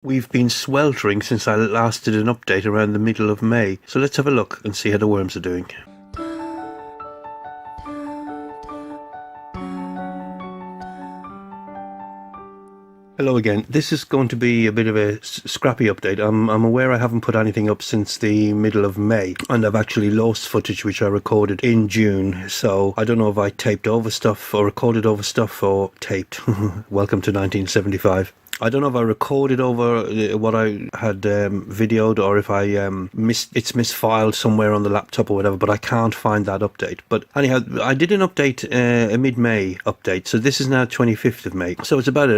We've been sweltering since I last did an update around the middle of May, so let's have a look and see how the worms are doing. Hello again. This is going to be a bit of a scrappy update. I'm aware I haven't put anything up since the middle of May, and I've actually lost footage which I recorded in June, so I don't know if I taped over stuff or recorded over stuff or taped. Welcome to 1975. I don't know if I recorded over what I had videoed or if I it's misfiled somewhere on the laptop or whatever, but I can't find that update. But anyhow, I did an update, a mid-May update, so this is now 25th of May, so it's about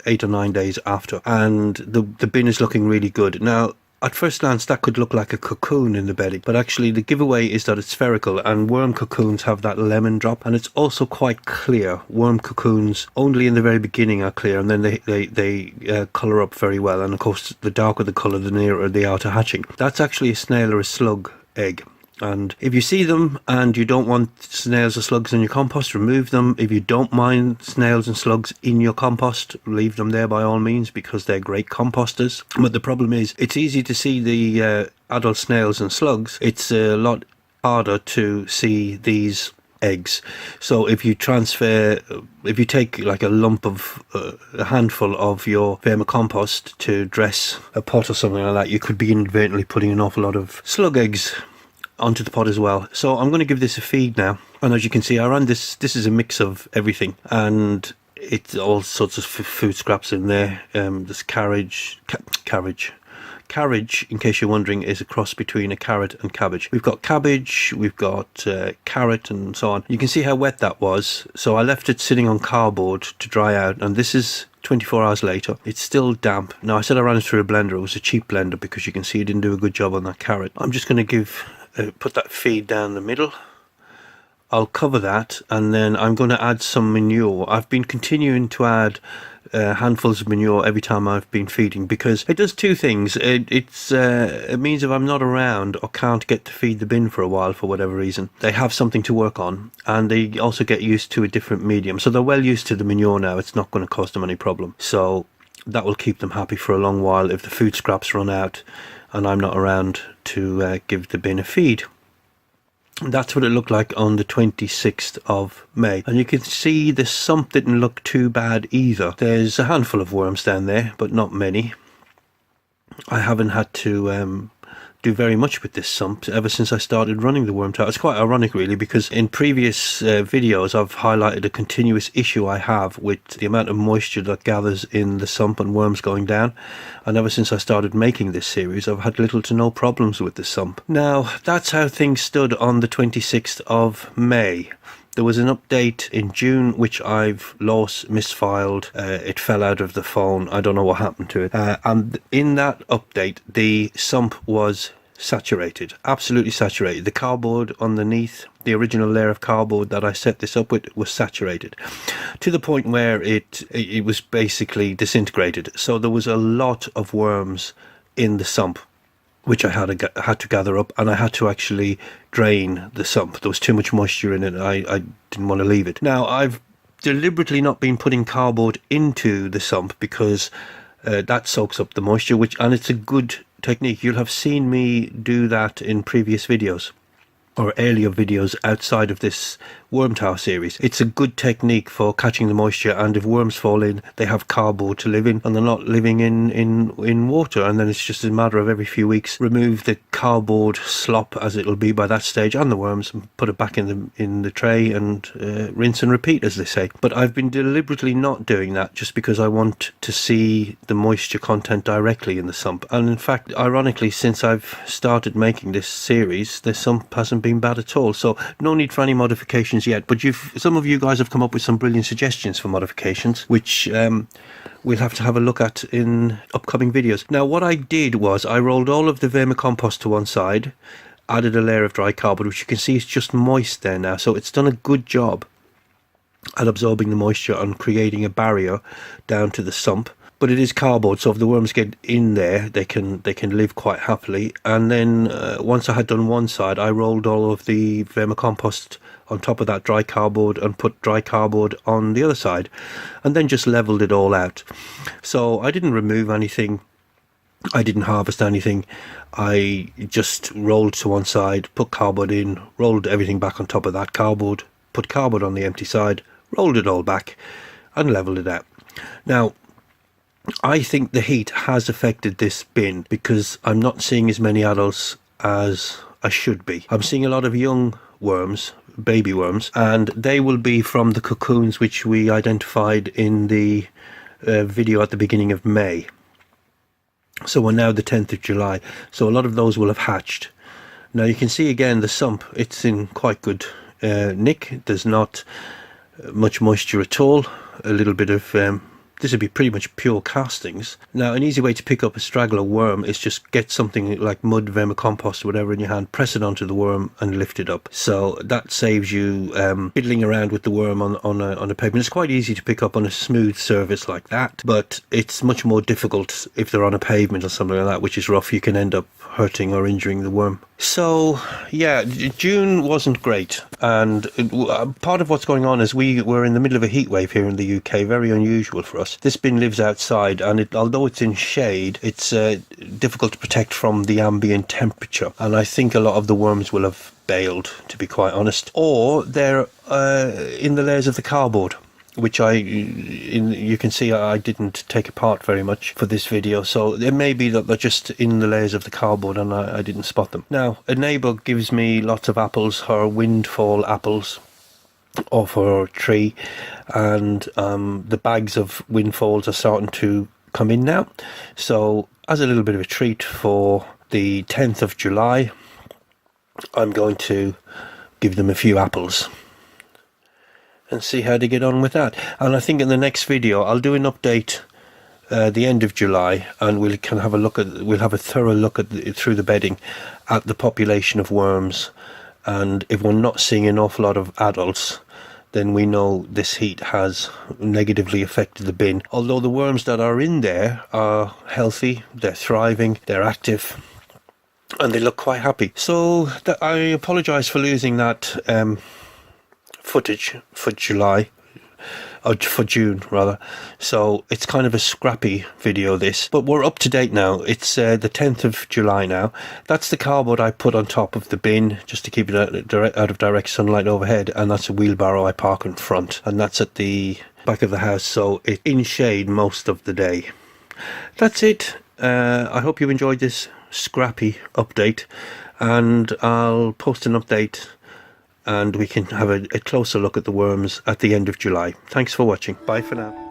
8 or 9 days after, and the bin is looking really good. Now, at first glance, that could look like a cocoon in the bedding, but actually the giveaway is that it's spherical, and worm cocoons have that lemon drop, and it's also quite clear. Worm cocoons only in the very beginning are clear, and then they colour up very well, and of course the darker the colour, the nearer they are to hatching. That's actually a snail or a slug egg. And if you see them and you don't want snails or slugs in your compost, remove them. If you don't mind snails and slugs in your compost, leave them there by all means, because they're great composters. But the problem is, it's easy to see the adult snails and slugs. It's a lot harder to see these eggs. So if you take like a lump of a handful of your vermicompost to dress a pot or something like that, you could be inadvertently putting an awful lot of slug eggs onto the pot as well. So I'm going to give this a feed now, and as you can see, I ran this is a mix of everything, and it's all sorts of food scraps in there. There's carriage, in case you're wondering, is a cross between a carrot and cabbage. We've got cabbage, we've got carrot, and so on. You can see how wet that was, so I left it sitting on cardboard to dry out, and this is 24 hours later. It's still damp. Now, I said I ran it through a blender. It was a cheap blender because you can see it didn't do a good job on that carrot. I'm just going to put that feed down the middle. I'll cover that, and then I'm going to add some manure. I've been continuing to add handfuls of manure every time I've been feeding, because it does two things. It means if I'm not around or can't get to feed the bin for a while for whatever reason, they have something to work on, and they also get used to a different medium. So they're well used to the manure now. It's not going to cause them any problem. So that will keep them happy for a long while if the food scraps run out and I'm not around to give the bin a feed. That's what it looked like on the 26th of May. And you can see the sump didn't look too bad either. There's a handful of worms down there, but not many. I haven't had to do very much with this sump ever since I started running the worm tower. It's quite ironic really, because in previous videos I've highlighted a continuous issue I have with the amount of moisture that gathers in the sump and worms going down, and ever since I started making this series I've had little to no problems with the sump. Now, that's how things stood on the 26th of May. There was an update in June which I've misfiled. It fell out of the phone. I don't know what happened to it. And in that update, the sump was saturated, absolutely saturated. The cardboard underneath, the original layer of cardboard that I set this up with, was saturated to the point where it was basically disintegrated. So there was a lot of worms in the sump, which I had to gather up, and I had to actually drain the sump. There was too much moisture in it. I didn't want to leave it. Now, I've deliberately not been putting cardboard into the sump because that soaks up the moisture, and it's a good technique. You'll have seen me do that in previous videos or earlier videos outside of this worm tower series. It's a good technique for catching the moisture, and if worms fall in, they have cardboard to live in, and they're not living in water, and then it's just a matter of every few weeks remove the cardboard slop, as it'll be by that stage, and the worms, and put it back in the tray and rinse and repeat, as they say. But I've been deliberately not doing that just because I want to see the moisture content directly in the sump. And in fact, ironically, since I've started making this series, the sump hasn't been bad at all, so no need for any modifications yet. But some of you guys have come up with some brilliant suggestions for modifications, which we'll have to have a look at in upcoming videos. Now, what I did was I rolled all of the vermicompost to one side, added a layer of dry cardboard, which you can see is just moist there now, so it's done a good job at absorbing the moisture and creating a barrier down to the sump. But it is cardboard, so if the worms get in there, they can live quite happily. And then once I had done one side, I rolled all of the vermicompost on top of that dry cardboard and put dry cardboard on the other side, and then just leveled it all out. So I didn't remove anything I didn't harvest anything. I just rolled to one side, put cardboard in, rolled everything back on top of that cardboard, put cardboard on the empty side, rolled it all back and leveled it out. Now, I think the heat has affected this bin because I'm not seeing as many adults as I should be. I'm seeing a lot of young worms, baby worms, and they will be from the cocoons which we identified in the video at the beginning of May. So we're now the 10th of July, so a lot of those will have hatched. Now you can see again the sump, it's in quite good nick. There's not much moisture at all. A little bit of this would be pretty much pure castings. Now, an easy way to pick up a straggler worm is just get something like mud, vermicompost, whatever in your hand, press it onto the worm and lift it up. So that saves you fiddling around with the worm on a pavement. It's quite easy to pick up on a smooth surface like that, but it's much more difficult if they're on a pavement or something like that, which is rough. You can end up hurting or injuring the worm. So yeah, June wasn't great, and part of what's going on is we were in the middle of a heat wave here in the UK, very unusual for us. This bin lives outside, and although it's in shade, it's difficult to protect from the ambient temperature, and I think a lot of the worms will have bailed, to be quite honest, or they're in the layers of the cardboard, which you can see I didn't take apart very much for this video, so it may be that they're just in the layers of the cardboard and I didn't spot them. Now, a neighbour gives me lots of apples, her windfall apples, off her tree, and the bags of windfalls are starting to come in now. So as a little bit of a treat for the 10th of July, I'm going to give them a few apples and see how they get on with that. And I think in the next video I'll do an update the end of July, and we'll have a thorough look at through the bedding at the population of worms, and if we're not seeing an awful lot of adults, then we know this heat has negatively affected the bin. Although the worms that are in there are healthy, they're thriving, they're active, and they look quite happy. So I apologise for losing that footage for July, or for June rather. So it's kind of a scrappy video this, but we're up to date now. It's the 10th of July now. That's the cardboard I put on top of the bin just to keep it out of direct sunlight overhead, and that's a wheelbarrow I park in front, and that's at the back of the house, so it's in shade most of the day. That's it. I hope you enjoyed this scrappy update, and I'll post an update and we can have a closer look at the worms at the end of July. Thanks for watching. Bye for now.